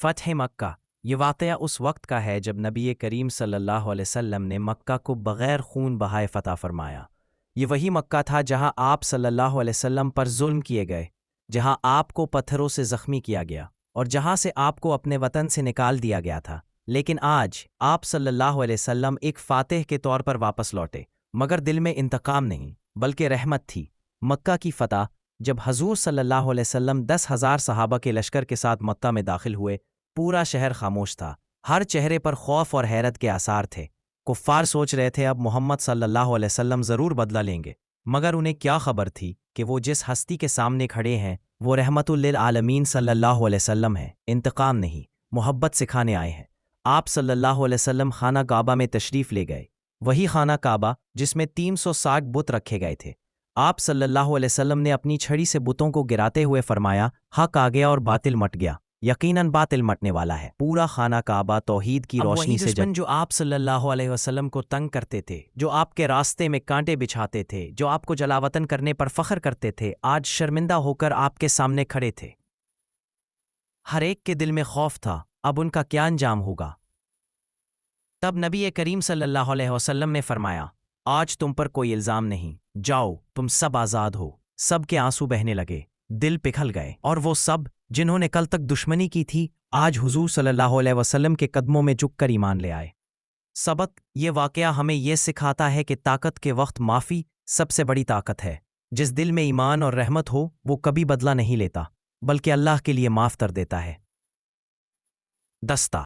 فتح مکہ یہ واقعہ اس وقت کا ہے جب نبی کریم صلی اللہ علیہ وسلم نے مکہ کو بغیر خون بہائے فتح فرمایا۔ یہ وہی مکہ تھا جہاں آپ صلی اللہ علیہ وسلم پر ظلم کیے گئے، جہاں آپ کو پتھروں سے زخمی کیا گیا اور جہاں سے آپ کو اپنے وطن سے نکال دیا گیا تھا۔ لیکن آج آپ صلی اللہ علیہ وسلم ایک فاتح کے طور پر واپس لوٹے، مگر دل میں انتقام نہیں بلکہ رحمت تھی۔ مکہ کی فتح جب حضور صلی اللہ علیہ وسلم 10,000 صحابہ کے لشکر کے ساتھ مکہ میں داخل ہوئے، پورا شہر خاموش تھا، ہر چہرے پر خوف اور حیرت کے آثار تھے۔ کفار سوچ رہے تھے اب محمد صلی اللہ علیہ وسلم ضرور بدلہ لیں گے، مگر انہیں کیا خبر تھی کہ وہ جس ہستی کے سامنے کھڑے ہیں وہ رحمت للعالمین صلی اللہ علیہ وسلم ہے۔ انتقام نہیں، محبت سکھانے آئے ہیں۔ آپ صلی اللہ علیہ وسلم خانہ کعبہ میں تشریف لے گئے، وہی خانہ کعبہ جس میں 360 بت رکھے گئے تھے۔ آپ صلی اللہ علیہ وسلم نے اپنی چھڑی سے بتوں کو گراتے ہوئے فرمایا، حق آ گیا اور باطل مٹ گیا، یقیناً باطل مٹنے والا ہے۔ پورا خانہ کعبہ توحید کی روشنی سے جب جو آپ صلی اللہ علیہ وسلم کو تنگ کرتے تھے، جو آپ کے راستے میں کانٹے بچھاتے تھے، جو آپ کو جلاوطن کرنے پر فخر کرتے تھے، آج شرمندہ ہو کر آپ کے سامنے کھڑے تھے۔ ہر ایک کے دل میں خوف تھا، اب ان کا کیا انجام ہوگا؟ تب نبی کریم صلی اللہ علیہ وسلم نے فرمایا، آج تم پر کوئی الزام نہیں، جاؤ تم سب آزاد ہو۔ سب کے آنسو بہنے لگے، دل پگھل گئے، اور وہ سب جنہوں نے کل تک دشمنی کی تھی آج حضور صلی اللہ علیہ وسلم کے قدموں میں جھک کر ایمان لے آئے۔ سبق یہ واقعہ ہمیں یہ سکھاتا ہے کہ طاقت کے وقت معافی سب سے بڑی طاقت ہے۔ جس دل میں ایمان اور رحمت ہو وہ کبھی بدلہ نہیں لیتا بلکہ اللہ کے لیے معاف کر دیتا ہے۔ دستہ